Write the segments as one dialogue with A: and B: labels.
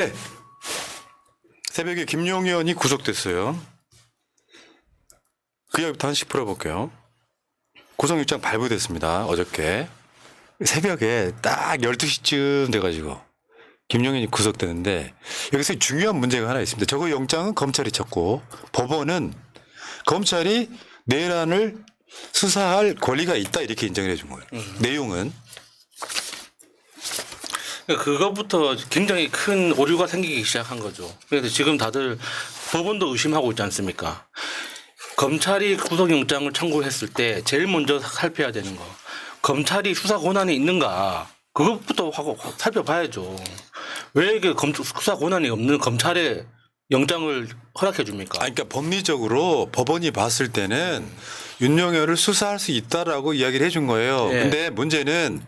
A: 네. 새벽에 김용희 의원이 구속됐어요. 그 이야기부터 하나씩 풀어볼게요. 구속영장 발부됐습니다. 어저께. 새벽에 딱 12시쯤 돼가지고 김용희 의원이 구속되는데 여기서 중요한 문제가 하나 있습니다. 저거 영장은 검찰이 쳤고 법원은 검찰이 내란을 수사할 권리가 있다 이렇게 인정을 해준 거예요. 내용은.
B: 그것부터 굉장히 큰 오류가 생기기 시작한 거죠. 그래서 지금 다들 법원도 의심하고 있지 않습니까? 검찰이 구속영장을 청구했을 때 제일 먼저 살펴야 되는 거. 검찰이 수사 권한이 있는가. 그것부터 하고 살펴봐야죠. 왜 이게 수사 권한이 없는 검찰에 영장을 허락해 줍니까?
A: 그러니까 법리적으로 법원이 봤을 때는 윤석열을 수사할 수 있다라고 이야기를 해준 거예요.
B: 예.
A: 근데 문제는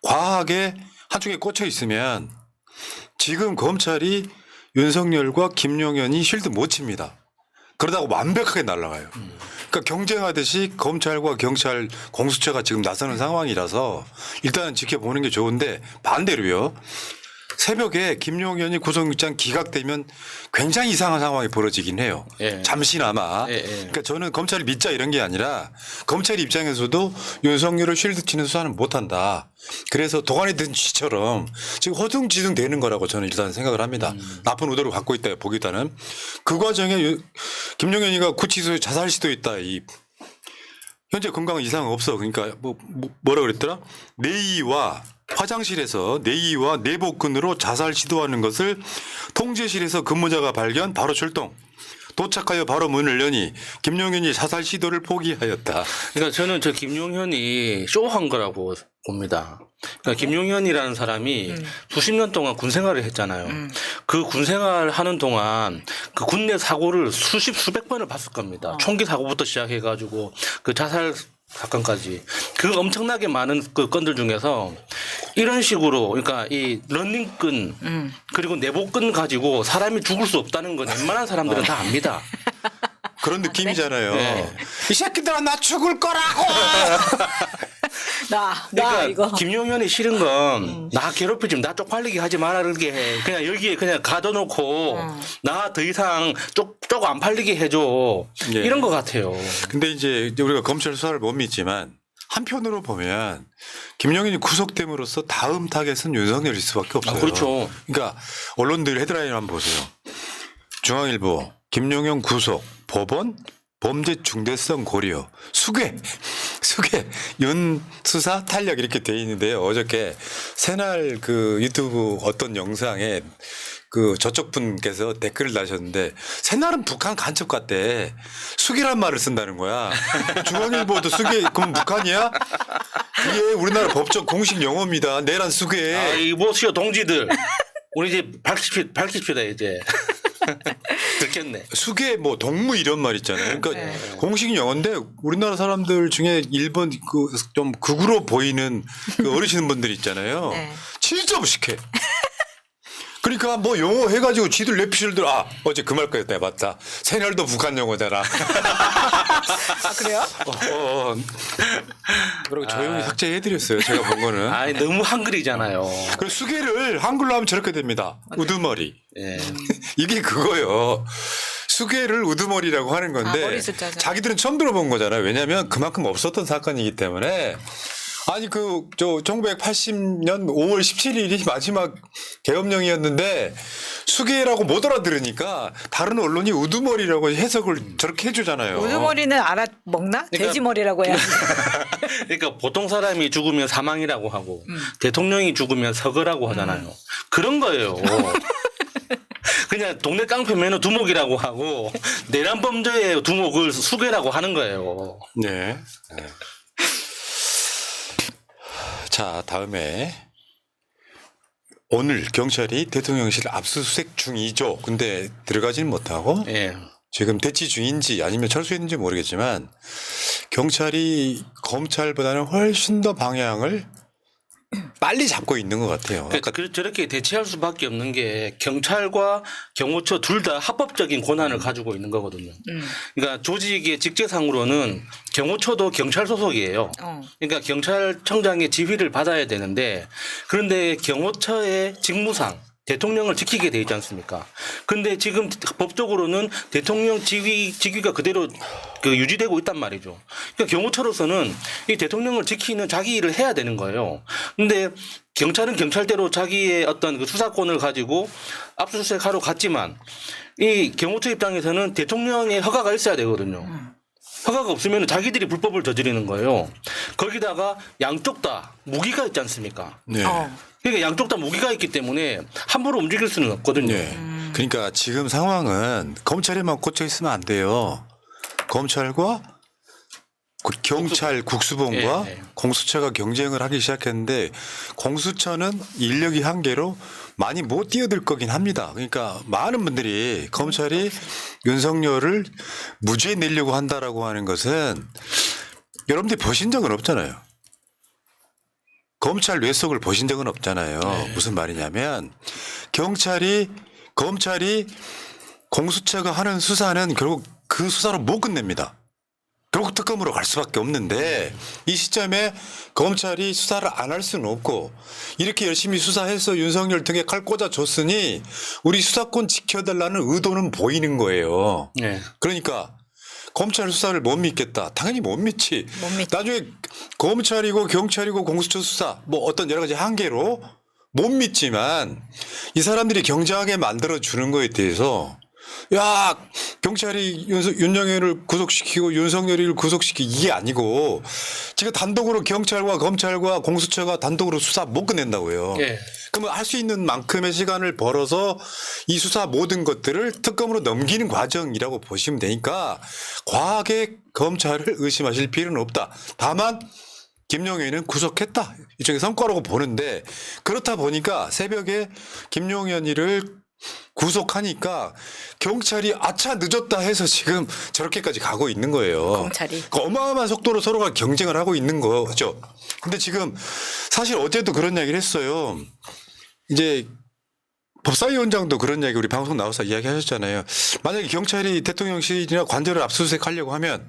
A: 과하게 한쪽에 꽂혀 있으면 지금 검찰이 윤석열과 김용현이 쉴드 못 칩니다. 그러다가 완벽하게 날아가요. 그러니까 경쟁하듯이 검찰과 경찰 공수처가 지금 나서는 상황이라서 일단은 지켜보는 게 좋은데 반대로요. 새벽에 김용현이 구속영장 기각되면 굉장히 이상한 상황이 벌어지긴 해요.
B: 예.
A: 잠시나마.
B: 예.
A: 그러니까 저는 검찰을 믿자 이런 게 아니라 검찰 입장에서도 윤석열을 쉴드 치는 수사는 못한다. 그래서 도관에 든 쥐처럼 지금 허둥지둥 되는 거라고 저는 일단 생각을 합니다. 나쁜 의도를 갖고 있다 보기보다는 그 과정에 김용현이가 구치소에 자살 시도했다. 현재 건강은 이상 없어. 그러니까 뭐라 그랬더라? 내의와 화장실에서 내의와 내복근으로 자살 시도하는 것을 통제실에서 근무자가 발견 바로 출동. 도착하여 바로 문을 여니 김용현이 자살 시도를 포기하였다.
B: 그러니까 저는 저 김용현이 쇼한 거라고 봅니다. 그러니까 김용현이라는 사람이 수십 년 동안 군 생활을 했잖아요. 그 군 생활 하는 동안 그 군내 사고를 수백 번을 봤을 겁니다. 총기 사고부터 시작해가지고 그 자살 사건까지 그 엄청나게 많은 그 건들 중에서 이런 식으로 그러니까 이 러닝끈 그리고 내복끈 가지고 사람이 죽을 수 없다는 건 웬만한 사람들은 다 압니다.
A: 그런 느낌이잖아요.
B: 네.
A: 이 새끼들아 나 죽을 거라고.
B: 그러니까
C: 이거.
B: 김용현이 싫은 건 나 괴롭히지 나 쪽팔리게 하지 말아게 해. 그냥 여기에 그냥 가둬놓고 나 더 이상 쪽 안 팔리게 해줘.
A: 예.
B: 이런 것 같아요.
A: 근데 이제 우리가 검찰 수사를 못 믿지만 한편으로 보면 김용현이 구속됨으로써 다음 타겟은 윤석열일 수밖에 없어요.
B: 그렇죠.
A: 그러니까 언론들 헤드라인 한번 보세요. 중앙일보 김용현 구속 법원 범죄 중대성 고려 수괴 윤 수사 탄력 이렇게 돼 있는데요. 어저께 새날 그 유튜브 어떤 영상에 그 저쪽 분께서 댓글을 다셨는데 새날은 북한 간첩 같대. 수괴란 말을 쓴다는 거야. 중앙일보도 수괴 그럼 북한이야? 이게 우리나라 법적 공식 용어입니다. 내란 수괴.
B: 아, 이 보시오 동지들. 우리 이제 밝힙시다 이제. 듣겠네.
A: 수괴 뭐 동무 이런 말 있잖아요. 그러니까 공식 용어인데 우리나라 사람들 중에 일본 그 좀 극으로 보이는 그 어르신 분들 있잖아요.
C: 네.
A: 진짜 무식해. 그러니까 뭐 용어 해가지고 지들 내피셜들 어제 그 말 거였다 맞다. 새날도 북한 용어잖아.
C: 그래요?
A: 그리고 조용히 삭제해드렸어요. 제가 본 거는.
B: 아니 너무 한글이잖아요.
A: 그리고 수괴를 한글로 하면 저렇게 됩니다. 우두머리.
B: 예.
A: 이게 그거예요. 수괴를 우두머리라고 하는 건데
C: 머리 숫자죠.
A: 자기들은 처음 들어본 거잖아요. 왜냐하면 그만큼 없었던 사건이기 때문에. 아니 저 1980년 5월 17일이 마지막 계엄령이었는데 수괴라고 못 알아들으니까 다른 언론이 우두머리라고 해석을 저렇게 해주잖아요.
C: 우두머리는 알아먹나? 돼지머리라고 해야지.
B: 그러니까 보통 사람이 죽으면 사망이라고 하고 대통령이 죽으면 서거라고 하잖아요. 그런 거예요. 그냥 동네 깡패 매너 두목이라고 하고 내란 범죄의 두목을 수괴라고 하는 거예요.
A: 네. 자, 다음에 오늘 경찰이 대통령실 압수수색 중이죠. 근데 들어가지는 못하고
B: 예.
A: 지금 대치 중인지 아니면 철수했는지 모르겠지만 경찰이 검찰보다는 훨씬 더 방향을 빨리 잡고 있는 것 같아요.
B: 그러니까 저렇게 대체할 수밖에 없는 게 경찰과 경호처 둘 다 합법적인 권한을 가지고 있는 거거든요. 그러니까 조직의 직제상으로는 경호처도 경찰 소속이에요. 그러니까 경찰청장의 지휘를 받아야 되는데 그런데 경호처의 직무상 대통령을 지키게 돼 있지 않습니까? 근데 지금 법적으로는 대통령 직위가 그대로 유지되고 있단 말이죠. 그러니까 경호처로서는 이 대통령을 지키는 자기 일을 해야 되는 거예요. 근데 경찰은 경찰대로 자기의 어떤 그 수사권을 가지고 압수수색하러 갔지만 이 경호처 입장에서는 대통령의 허가가 있어야 되거든요. 허가가 없으면 자기들이 불법을 저지르는 거예요. 거기다가 양쪽 다 무기가 있지 않습니까?
A: 네.
B: 그러니까 양쪽 다 무기가 있기 때문에 함부로 움직일 수는 없거든요.
A: 네. 그러니까 지금 상황은 검찰에만 꽂혀 있으면 안 돼요. 검찰과 경찰 국수본과
B: 예, 예.
A: 공수처가 경쟁을 하기 시작했는데 공수처는 인력이 한계로 많이 못 뛰어들 거긴 합니다. 그러니까 많은 분들이 검찰이 윤석열을 무죄 내려고 한다라고 하는 것은 여러분들이 보신 적은 없잖아요. 검찰 뇌속을 보신 적은 없잖아요. 무슨 말이냐면 검찰이 공수처가 하는 수사는 결국 그 수사로 못 끝냅니다. 결국 특검으로 갈 수밖에 없는데 이 시점에 검찰이 수사를 안 할 수는 없고 이렇게 열심히 수사해서 윤석열 등에 칼 꽂아줬으니 우리 수사권 지켜달라는 의도는 보이는 거예요.
B: 네.
A: 그러니까 검찰 수사를 못 믿겠다. 당연히 못 믿지.
C: 못 믿지.
A: 나중에 검찰이고 경찰이고 공수처 수사 뭐 어떤 여러 가지 한계로 못 믿지만 이 사람들이 경쟁하게 만들어주는 거에 대해서 야 경찰이 윤석열을 구속시키고 윤석열이를 구속시키고 이게 아니고 지금 단독으로 경찰과 검찰과 공수처가 단독으로 수사 못 끝낸다고요.
B: 예.
A: 그러면 할 수 있는 만큼의 시간을 벌어서 이 수사 모든 것들을 특검으로 넘기는 과정이라고 보시면 되니까 과하게 검찰을 의심하실 필요는 없다. 다만 김용현은 구속했다. 일종의 성과라고 보는데 그렇다 보니까 새벽에 김용현이를 구속하니까 경찰이 아차 늦었다 해서 지금 저렇게까지 가고 있는 거예요.
C: 검찰이.
A: 그러니까 어마어마한 속도로 서로가 경쟁을 하고 있는 거죠. 근데 지금 사실 어제도 그런 이야기를 했어요. 이제 법사위원장도 그런 이야기 우리 방송 나와서 이야기하셨잖아요. 만약에 경찰이 대통령실이나 관저를 압수수색하려고 하면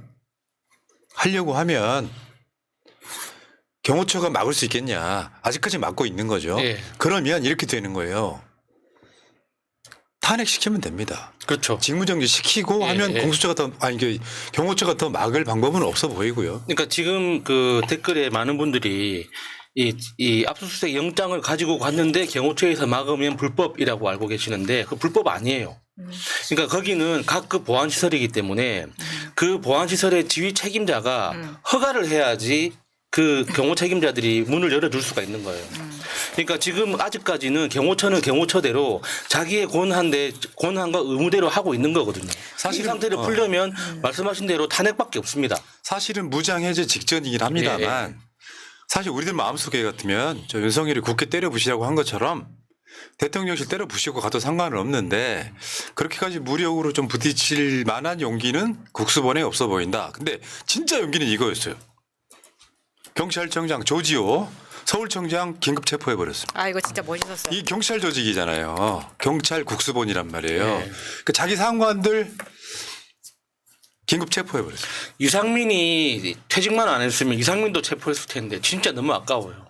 A: 경호처가 막을 수 있겠냐. 아직까지 막고 있는 거죠.
B: 예.
A: 그러면 이렇게 되는 거예요. 탄핵시키면 됩니다.
B: 그렇죠.
A: 직무정지 시키고 하면 공수처가 경호처가 더 막을 방법은 없어 보이고요.
B: 그러니까 지금 그 댓글에 많은 분들이 이 압수수색 영장을 가지고 갔는데 경호처에서 막으면 불법이라고 알고 계시는데 그 불법 아니에요. 그러니까 거기는 각급 보안시설이기 때문에 그 보안시설의 지휘 책임자가 허가를 해야지 그 경호 책임자들이 문을 열어줄 수가 있는 거예요. 그러니까 지금 아직까지는 경호처는 경호처대로 자기의 권한과 의무대로 하고 있는 거거든요. 사실 이 상태를 풀려면 말씀하신 대로 탄핵밖에 없습니다.
A: 사실은 무장해제 직전이긴 합니다만 사실 우리들 마음속에 같으면 저 윤석열이 국회 때려부시라고 한 것처럼 대통령실 때려부시고 가도 상관은 없는데 그렇게까지 무력으로 좀 부딪힐 만한 용기는 국수본에 없어 보인다. 근데 진짜 용기는 이거였어요. 경찰청장 조지호 서울청장 긴급 체포해버렸습니다.
C: 아 이거 진짜 멋있었어요.
A: 이 경찰 조직이잖아요. 경찰 국수본이란 말이에요.
B: 네.
A: 그 자기 상관들 긴급 체포해버렸어요.
B: 이상민이 퇴직만 안 했으면 이상민도 체포했을 텐데 진짜 너무 아까워요.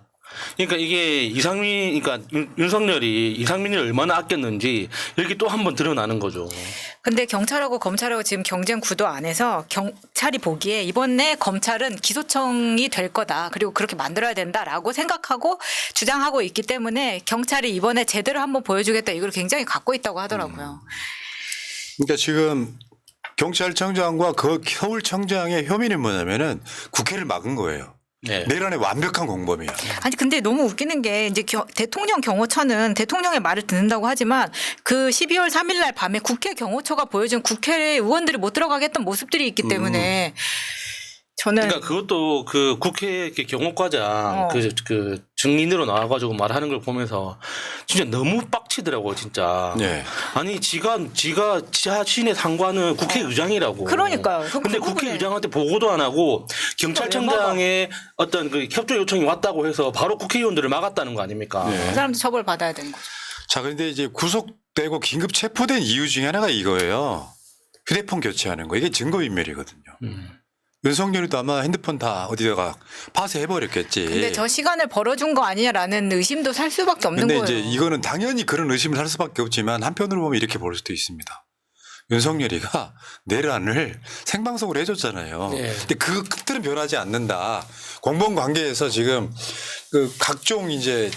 B: 그러니까 이게 그러니까 윤석열이 이상민을 얼마나 아꼈는지 여기 또 한 번 드러나는 거죠.
C: 근데 경찰하고 검찰하고 지금 경쟁 구도 안에서 경찰이 보기에 이번에 검찰은 기소청이 될 거다. 그리고 그렇게 만들어야 된다라고 생각하고 주장하고 있기 때문에 경찰이 이번에 제대로 한번 보여주겠다. 이걸 굉장히 갖고 있다고 하더라고요.
A: 그러니까 지금 경찰청장과 그 서울청장의 혐의는 뭐냐면은 국회를 막은 거예요.
B: 네.
A: 내란의 완벽한 공범이야.
C: 아니 근데 너무 웃기는 게 이제 대통령 경호처는 대통령의 말을 듣는다고 하지만 그 12월 3일 날 밤에 국회 경호처가 보여준 국회 의원들이 못 들어가게 했던 모습들이 있기 때문에 저는
B: 그러니까 그것도 그 국회 경호과장 그 증인으로 나와가지고 말하는 걸 보면서 진짜 너무 빡치더라고 진짜.
A: 네.
B: 아니 지가 자신의 상관은 국회의장이라고.
C: 그러니까요.
B: 근데 국회의장한테 보고도 안 하고 경찰청장의 어떤 그 협조 요청이 왔다고 해서 바로 국회의원들을 막았다는 거 아닙니까?
A: 네.
C: 그 사람도 처벌 받아야 되는 거죠.
A: 자, 그런데 이제 구속되고 긴급 체포된 이유 중에 하나가 이거예요. 휴대폰 교체하는 거. 이게 증거인멸이거든요. 윤석열이도 아마 핸드폰 다 어디다가 파쇄해버렸겠지.
C: 근데 저 시간을 벌어준 거 아니냐라는 의심도 살 수밖에 없는
A: 근데
C: 거예요.
A: 이제 이거는 당연히 그런 의심을 할 수밖에 없지만 한편으로 보면 이렇게 볼 수도 있습니다. 윤석열이가 내란을 생방송으로 해줬잖아요.
B: 네.
A: 근데 그 틀은 변하지 않는다. 공범 관계에서 지금 그 각종 이제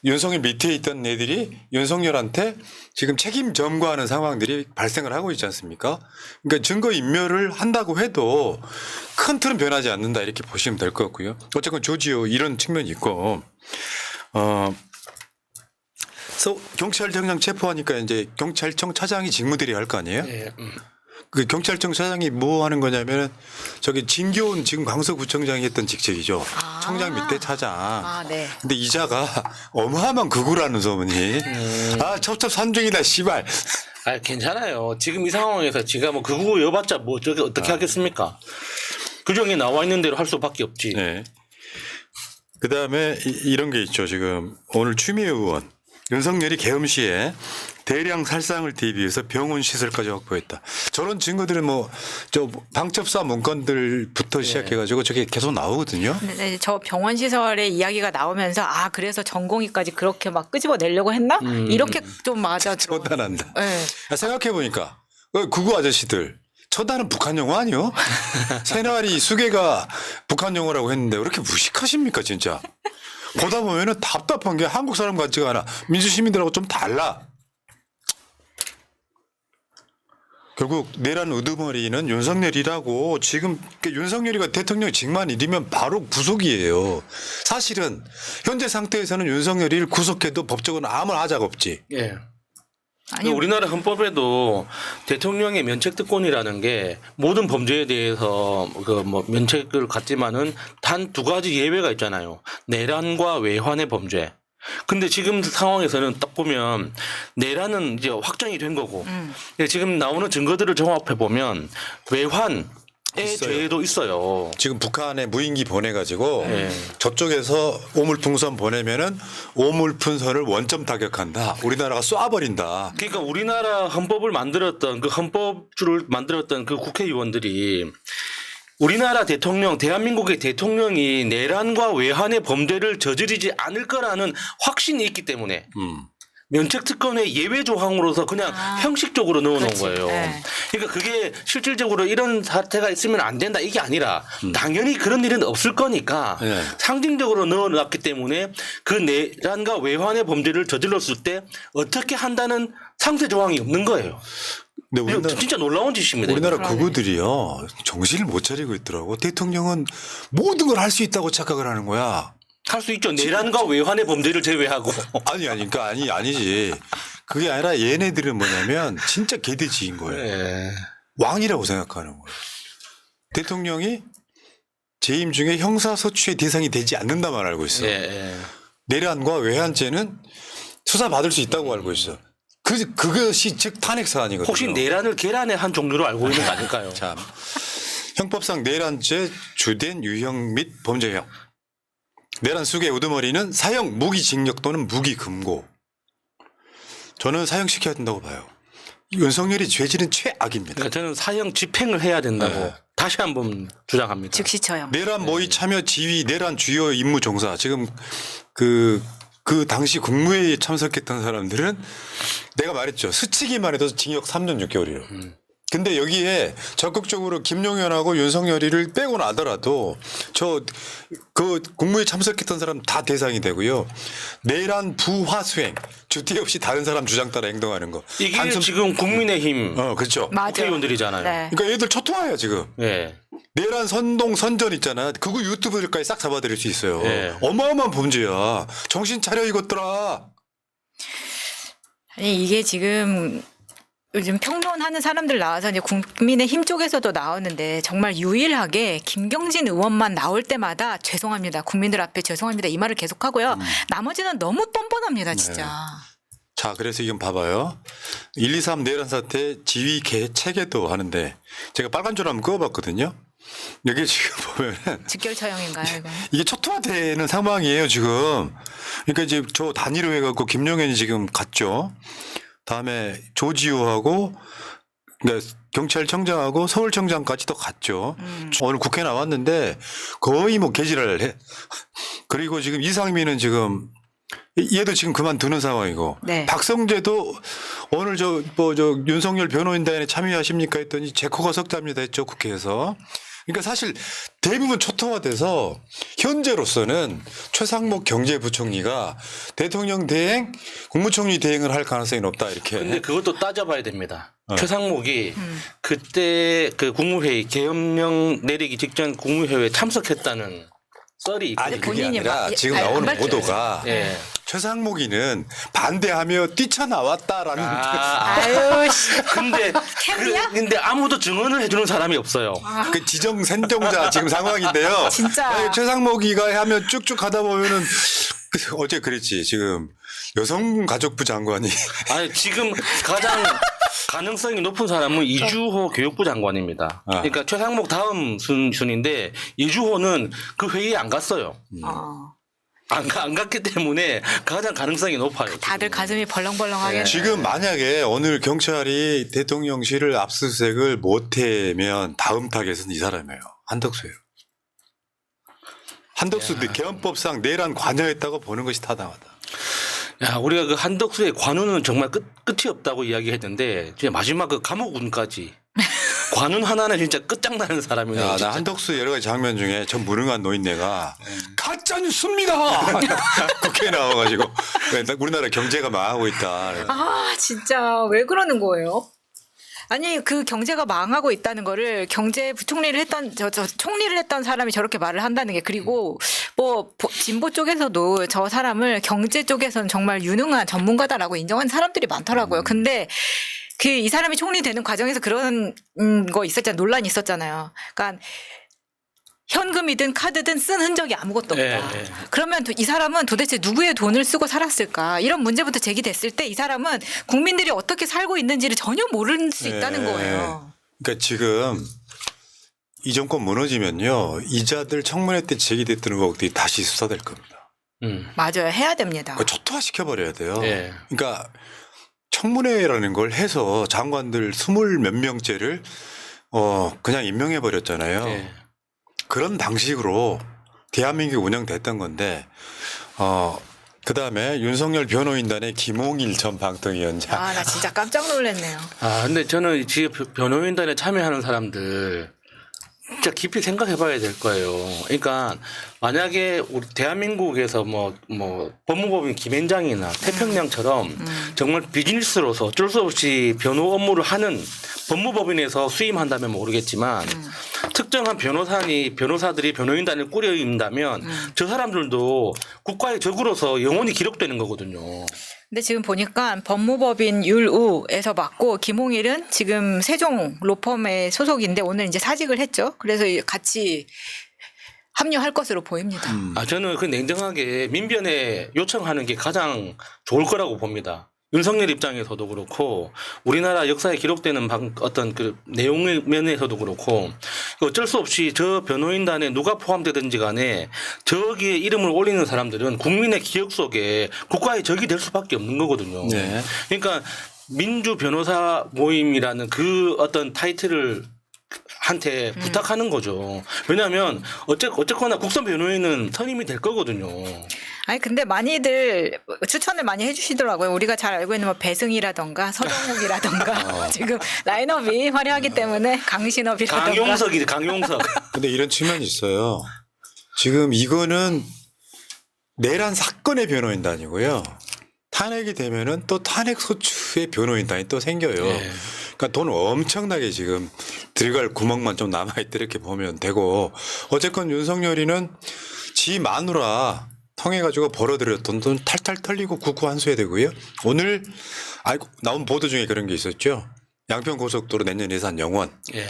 A: 윤석열 밑에 있던 애들이 윤석열한테 지금 책임 전가하는 상황들이 발생을 하고 있지 않습니까? 그러니까 증거 인멸을 한다고 해도 큰 틀은 변하지 않는다 이렇게 보시면 될 것 같고요. 어쨌건 조지오 이런 측면이 있고 그래서 경찰청장 체포하니까 이제 경찰청 차장이 직무들이 할 거 아니에요?
B: 예.
A: 그 경찰청 차장이 뭐 하는 거냐면은 저기 진교훈 지금 강서구청장이 했던 직책이죠. 청장 밑에 차장.
C: 아, 네.
A: 근데 이자가 어마어마한 극우라는 소문이. 아 첩첩산중이다 씨발.
B: 아 괜찮아요. 지금 이 상황에서 지가 뭐 그거 여봤자 뭐 저게 어떻게 하겠습니까? 규정에 나와 있는 대로 할 수밖에 없지.
A: 네. 그 다음에 이런 게 있죠. 지금 오늘 추미애 의원 윤석열이 계엄시에 대량 살상을 대비해서 병원 시설까지 확보했다. 저런 증거들은 뭐 저 방첩사 문건들부터 시작해가지고 저게 계속 나오거든요.
C: 네, 저 병원 시설의 이야기가 나오면서 아 그래서 전공의까지 그렇게 막 끄집어내려고 했나? 이렇게 좀 맞아 들어.
A: 처단한다.
C: 네.
A: 생각해 보니까 구구 아저씨들 처단은 북한 영어 아니요? 새날이 수계가 북한 영어라고 했는데 왜 이렇게 무식하십니까 진짜? 보다 보면은 답답한 게 한국 사람 같지가 않아. 민주시민들하고 좀 달라. 결국 내란 우두머리는 윤석열이라고 지금 윤석열이가 대통령 직만 일이면 바로 구속이에요. 사실은 현재 상태에서는 윤석열이를 구속해도 법적으로 아무 하자가 없지.
B: 예.
C: 아니
B: 우리나라 헌법에도 대통령의 면책특권이라는 게 모든 범죄에 대해서 그 뭐 면책을 갖지만은 단 두 가지 예외가 있잖아요. 내란과 외환의 범죄. 근데 지금 상황에서는 딱 보면 내란은 이제 확정이 된 거고 지금 나오는 증거들을 종합해 보면 외환의
A: 있어요.
B: 죄도 있어요.
A: 지금 북한에 무인기 보내가지고
B: 네.
A: 저쪽에서 오물풍선 보내면은 오물풍선을 원점 타격한다. 우리나라가 쏴버린다.
B: 그러니까 우리나라 헌법을 만들었던 그 헌법주를 만들었던 그 국회의원들이 우리나라 대통령, 대한민국의 대통령이 내란과 외환의 범죄를 저지르지 않을 거라는 확신이 있기 때문에 면책특권의 예외 조항으로서 그냥 형식적으로 넣어놓은
C: 그렇지.
B: 거예요.
C: 네.
B: 그러니까 그게 실질적으로 이런 사태가 있으면 안 된다 이게 아니라 당연히 그런 일은 없을 거니까
A: 네.
B: 상징적으로 넣어놨기 때문에 그 내란과 외환의 범죄를 저질렀을 때 어떻게 한다는 상세 조항이 없는 거예요.
A: 근데
B: 이거
A: 우리나라,
B: 진짜 놀라운 짓입니다.
A: 우리나라
C: 그러네.
A: 극우들이요 정신을 못 차리고 있더라고. 대통령은 모든 걸 할 수 있다고 착각을 하는 거야.
B: 할 수 있죠. 내란과 외환의 범죄를 제외하고.
A: 그러니까 아니지. 그게 아니라 얘네들은 뭐냐면 진짜 개돼지인 거예요.
B: 예.
A: 왕이라고 생각하는 거예요. 대통령이 재임 중에 형사소추의 대상이 되지 않는다만 알고 있어.
B: 예.
A: 내란과 외환죄는 수사받을 수 있다고 알고 있어. 그것이 즉 탄핵 사안이거든요.
B: 혹시 내란을 계란의 한 종류로 알고 있는 거 아닐까요?
A: 참. 형법상 내란죄 주된 유형 및 범죄형. 내란 수괴 우두머리는 사형 무기징역 또는 무기금고. 저는 사형시켜야 된다고 봐요. 윤석열이 죄질은 최악입니다.
B: 그러니까 저는 사형 집행을 해야 된다고
A: 네.
B: 다시 한번 주장합니다.
C: 즉시 처형.
A: 내란 모의 참여 지휘 내란 주요 임무 종사. 지금 그 당시 국무회의에 참석했던 사람들은 내가 말했죠. 스치기만 해도 징역 3년 6개월이에요. 근데 여기에 적극적으로 김용현하고 윤석열이를 빼고 나더라도 그 국무회의 참석했던 사람 다 대상이 되고요. 내란 부화 수행 주체 없이 다른 사람 주장 따라 행동하는 거.
B: 이게 지금 국민의힘
A: 그렇죠.
C: 맞아요.
B: 국회의원들이잖아요.
C: 네.
A: 그러니까 얘들 초토화야 지금.
B: 예.
A: 내란 선동 선전 있잖아. 그거 유튜브들까지 싹 잡아드릴 수 있어요.
B: 네.
A: 어마어마한 범죄야. 정신 차려 이것들아.
C: 아니 이게 지금 요즘 평론하는 사람들 나와서 이제 국민의힘 쪽에서도 나오는데 정말 유일하게 김경진 의원만 나올 때마다 죄송합니다. 국민들 앞에 죄송합니다. 이 말을 계속하고요. 나머지는 너무 뻔뻔합니다. 진짜.
A: 자, 그래서 이건 봐봐요. 123 내란 사태 지휘 체계도 하는데 제가 빨간 줄 한번 그어봤거든요. 여기 지금 보면은
C: 직결 처형인가요? 이거?
A: 이게 초토화되는 상황이에요 지금. 그러니까 이제 저 단일화 해갖고 김용현이 지금 갔죠. 다음에 조지우하고 그러니까 경찰청장하고 서울청장까지도 갔죠. 오늘 국회 나왔는데 거의 뭐 개지랄 해. 그리고 지금 이상민은 지금 얘도 지금 그만두는 상황이고
C: 네.
A: 박성재도 오늘 저 윤석열 변호인단에 참여하십니까 했더니 제 코가 석답니다 했죠 국회에서. 그러니까 사실 대부분 초토화돼서 현재로서는 최상목 경제부총리가 대통령 대행, 국무총리 대행을 할 가능성이 높다 이렇게.
B: 근데 그것도 따져봐야 됩니다. 최상목이 그때 그 국무회의 계엄령 내리기 직전 국무회의에 참석했다는 썰이 있거든요.
A: 아니 그게
C: 본인이
A: 아니라
C: 막-
A: 지금
C: 아니, 안
A: 나오는
C: 밝혀요.
A: 보도가
B: 예.
A: 최상목이는 반대하며 뛰쳐나왔다라는
C: 아유 씨.
B: 근데
C: 캠이야?
B: 근데 아무도 증언을 해주는 사람이 없어요.
A: 그 지정 선정자 지금 상황인데요.
C: 진짜.
A: 아니, 최상목이가 하면 쭉쭉 가다 보면은 어제 그랬지 지금 여성가족부 장관이
B: 아니 지금 가장 가능성이 높은 사람은 이주호 교육부 장관입니다.
A: 아.
B: 그러니까 최상목 다음 순인데 이주호는 그 회의에 안 갔어요.
C: 어.
B: 안 갔기 때문에 가장 가능성이 높아요.
C: 다들
B: 지금.
C: 가슴이 벌렁벌렁하겠네.
A: 지금 만약에 오늘 경찰이 대통령실을 압수수색을 못하면 다음 타겟은 이 사람이에요. 한덕수예요. 한덕수도 개헌법상 내란 관여했다고 보는 것이 타당하다.
B: 야, 우리가 그 한덕수의 관훈은 정말 끝이 없다고 이야기했는데 진짜 마지막 그 감옥운까지 관훈 하나는 진짜 끝장나는 사람이네요.
A: 야, 나
B: 진짜.
A: 한덕수 여러 가지 장면 중에 전 무능한 노인네가 가짜 뉴스입니다. 국회에 나와가지고 우리나라 경제가 망하고 있다.
C: 아 진짜 왜 그러는 거예요? 아니 그 경제가 망하고 있다는 거를 경제부총리를 했던 저 총리를 했던 사람이 저렇게 말을 한다는 게 그리고 뭐 진보 쪽에서도 저 사람을 경제 쪽에서는 정말 유능한 전문가다라고 인정하는 사람들이 많더라고요. 근데 그 이 사람이 총리 되는 과정에서 그런 거 있었잖아요. 논란이 있었잖아요. 그러니까 현금이든 카드든 쓴 흔적이 아무것도 없다.
B: 예.
C: 그러면 이 사람은 도대체 누구의 돈을 쓰고 살았을까? 이런 문제부터 제기됐을 때 이 사람은 국민들이 어떻게 살고 있는지를 전혀 모를 수 있다는
A: 예.
C: 거예요.
A: 그러니까 지금 이 정권 무너지면요 이자들 청문회 때 제기됐던 의혹들이 다시 수사될 겁니다.
C: 맞아요. 해야 됩니다.
A: 그러니까 초토화 시켜버려야 돼요.
B: 예.
A: 그러니까 청문회라는 걸 해서 장관들 20몇 명째를 그냥 임명해 버렸잖아요.
B: 예.
A: 그런 방식으로 대한민국이 운영됐던 건데 그다음에 윤석열 변호인단의 김홍일 전 방통위원장.
C: 아, 나 진짜 깜짝 놀랐네요.
B: 아, 근데 저는 지금 변호인단에 참여하는 사람들 진짜 깊이 생각해 봐야 될 거예요. 그러니까 만약에 우리 대한민국에서 뭐 법무법인 김앤장이나 태평양처럼 정말 비즈니스로서 어쩔 수 없이 변호 업무를 하는 법무법인에서 수임한다면 모르겠지만 특정한 변호사들이 변호인단을 꾸려입는다면 저 사람들도 국가의 적으로서 영원히 기록되는 거거든요.
C: 근데 지금 보니까 법무법인 율우에서 맡고 김홍일은 지금 세종 로펌의 소속인데 오늘 이제 사직을 했죠. 그래서 같이 합류할 것으로 보입니다.
B: 아, 저는 그 냉정하게 민변에 요청하는 게 가장 좋을 거라고 봅니다. 윤석열 입장에서도 그렇고 우리나라 역사에 기록되는 어떤 그 내용의 면에서도 그렇고 어쩔 수 없이 저 변호인단에 누가 포함되든지 간에 저기에 이름을 올리는 사람들은 국민의 기억 속에 국가의 적이 될 수밖에 없는 거거든요.
A: 네.
B: 그러니까 민주 변호사 모임이라는 그 어떤 타이틀을 한테 부탁하는 거죠. 왜냐하면 어쨌거나 국선 변호인은 선임이 될 거거든요.
C: 아니 근데 많이들 추천을 많이 해주시더라고요. 우리가 잘 알고 있는 뭐 배승이라던가 서정욱이라던가 지금 라인업이 화려하기 때문에 강신업이라던가
B: 강용석이지, 강용석.
A: 근데 이런 측면이 있어요. 지금 이거는 내란 사건의 변호인단이고요. 탄핵이 되면은 또 탄핵 소추의 변호인단이 또 생겨요.
B: 네.
A: 그러니까 돈 엄청나게 지금 들어갈 구멍만 좀 남아있다 이렇게 보면 되고 어쨌건 윤석열이는 지 마누라 통해가지고 벌어들였던 돈 탈탈 털리고 국고 환수해야 되고요. 오늘 나온 보도 중에 그런 게 있었죠. 양평 고속도로 내년 예산 영원.
B: 예.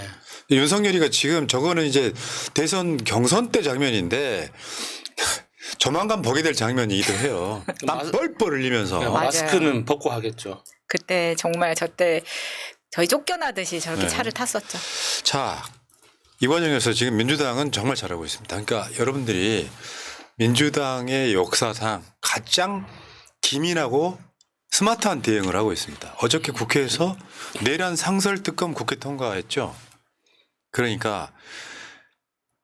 A: 윤석열이가 지금 저거는 이제 대선 경선 때 장면인데 조만간 보게 될 장면이기도 해요. 땀 뻘뻘 흘리면서.
C: 맞아요.
B: 마스크는 벗고 하겠죠.
C: 그때 정말 저때 저희 쫓겨나듯이 저렇게
A: 네.
C: 차를 탔었죠.
A: 자, 이 과정에서 지금 민주당은 정말 잘하고 있습니다. 그러니까 여러분들이 민주당의 역사상 가장 기민하고 스마트한 대응을 하고 있습니다. 어저께 국회에서 내란 상설특검 국회 통과했죠. 그러니까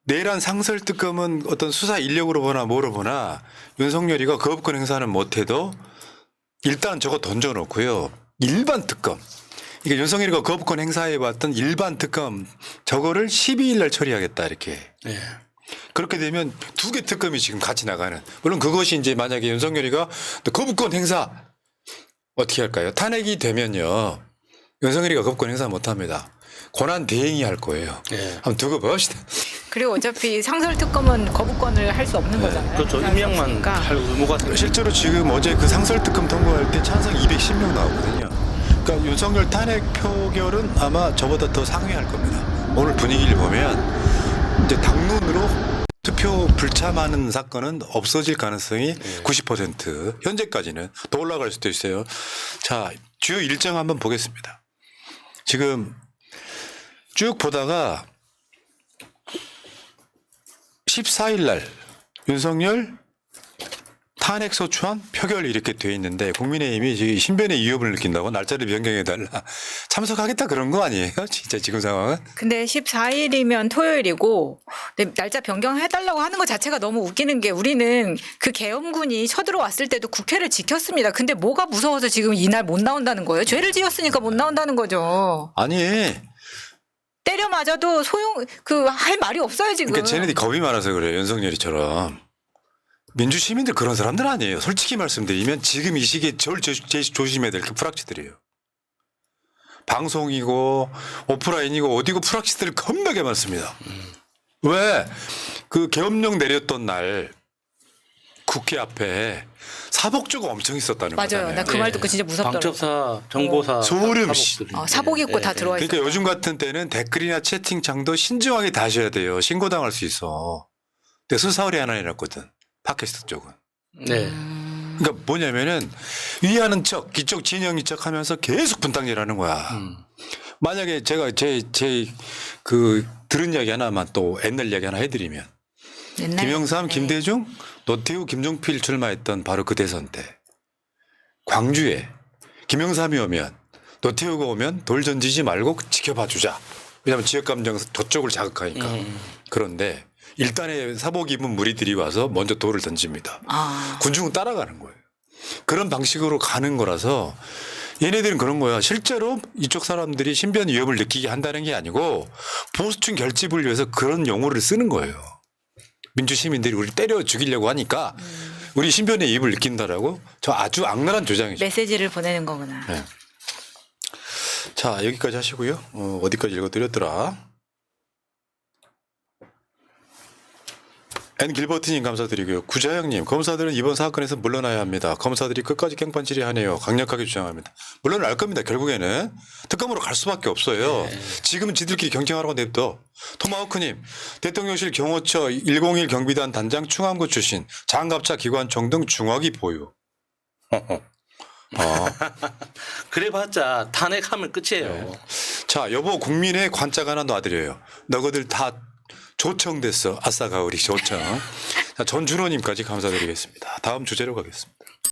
A: 내란 상설특검은 어떤 수사 인력으로 보나 뭐로 보나 윤석열이가 거부권 행사는 못해도 일단 저거 던져놓고요. 일반 특검. 그러니까 윤석열이가 거부권 행사해봤던 일반 특검 저거를 12일 날 처리하겠다 이렇게.
B: 예.
A: 그렇게 되면 두 개 특검이 지금 같이 나가는. 물론 그것이 이제 만약에 윤석열이가 또 거부권 행사 어떻게 할까요? 탄핵이 되면요. 윤석열이가 거부권 행사 못합니다. 권한 대행이 할 거예요.
B: 예.
A: 한번 두고 봅시다.
C: 그리고 어차피 상설특검은 거부권을 할 수 없는 거잖아요.
B: 그렇죠. 임명만
C: 그러니까.
B: 할 의무가 생깁니다.
A: 실제로 지금 어제 그 상설특검 통과할 때 찬성 210명 나오거든요. 그러니까 윤석열 탄핵 표결은 아마 저보다 더 상회할 겁니다. 오늘 분위기를 보면 이제 당론으로 투표 불참하는 사건은 없어질 가능성이 90% 현재까지는 더 올라갈 수도 있어요. 자, 주요 일정 한번 보겠습니다. 지금 쭉 보다가 14일 날 윤석열 탄핵 소추안 표결 이렇게 돼 있는데 국민의힘이 지금 신변의 위협을 느낀다고 날짜를 변경해달라 참석하겠다 그런 거 아니에요? 진짜 지금 상황은?
C: 근데 14일이면 토요일이고 근데 날짜 변경해달라고 하는 것 자체가 너무 웃기는 게 우리는 그 계엄군이 쳐들어왔을 때도 국회를 지켰습니다. 근데 뭐가 무서워서 지금 이날 못 나온다는 거예요? 죄를 지었으니까 못 나온다는 거죠.
A: 아니
C: 때려 맞아도 할 말이 없어요 지금.
A: 그러니까 쟤네들이 겁이 많아서 그래요. 윤석열이처럼. 민주 시민들 그런 사람들 아니에요. 솔직히 말씀드리면 지금 이 시기에 제일 조심해야 될 게 프락치들이에요. 방송이고 오프라인이고 어디고 프락치들 겁나게 많습니다. 왜? 그 계엄령 내렸던 날 국회 앞에 사복주가 엄청 있었다는
C: 맞아요.
A: 거잖아요.
C: 나 그 말 듣고 진짜 무섭더라고.
B: 방첩사, 정보사,
A: 소름
B: 사복들이.
C: 사복 입고 다 들어와 있어요.
A: 그러니까 요즘 같은 때는 댓글이나 채팅창도 신중하게 다셔야 돼요. 신고당할 수 있어. 근데 수사월이 하나 해놨거든. 팟캐스트 쪽은.
B: 네.
A: 그러니까 뭐냐면은 위하는 척, 이쪽 진영이 척 하면서 계속 분탕질하는 거야. 만약에 제가 그 들은 이야기 하나만 또 옛날 이야기 하나 해드리면
C: 옛날에.
A: 김영삼,
C: 네.
A: 김대중, 노태우, 김종필 출마했던 바로 그 대선 때 광주에 김영삼이 오면 노태우가 오면 돌 던지지 말고 지켜봐 주자. 왜냐하면 지역 감정 저쪽을 자극하니까. 그런데 일단에 사복 입은 무리들이 와서 먼저 돌을 던집니다. 군중은 따라가는 거예요. 그런 방식으로 가는 거라서 얘네들은 그런 거야. 실제로 이쪽 사람들이 신변 위협을 느끼게 한다는 게 아니고 보수층 결집을 위해서 그런 용어를 쓰는 거예요. 민주 시민들이 우리 때려 죽이려고 하니까 우리 신변의 위협을 느낀다라고 저 아주 악랄한 주장이죠.
C: 메시지를 보내는 거구나.
A: 네. 자, 여기까지 하시고요. 어디까지 읽어드렸더라. N 길버트님 감사드리고요. 구자영님, 검사들은 이번 사건에서 물러나야 합니다. 검사들이 끝까지 깽판질이하네요. 강력하게 주장합니다. 물러날 겁니다. 결국에는 특검으로 갈 수밖에 없어요. 지금은 지들끼리 경쟁하라고 냅둬. 토마호크님, 대통령실 경호처 101 경비단 단장 충암고 출신, 장갑차 기관총 등 중화기 보유.
B: 그래봤자 탄핵하면 끝이에요.
A: 자, 여보 국민의 관짝 하나 놔드려요. 너희들 다 조청됐어. 아싸 가을이 조청. 자, 전준호님까지 감사드리겠습니다. 다음 주제로 가겠습니다.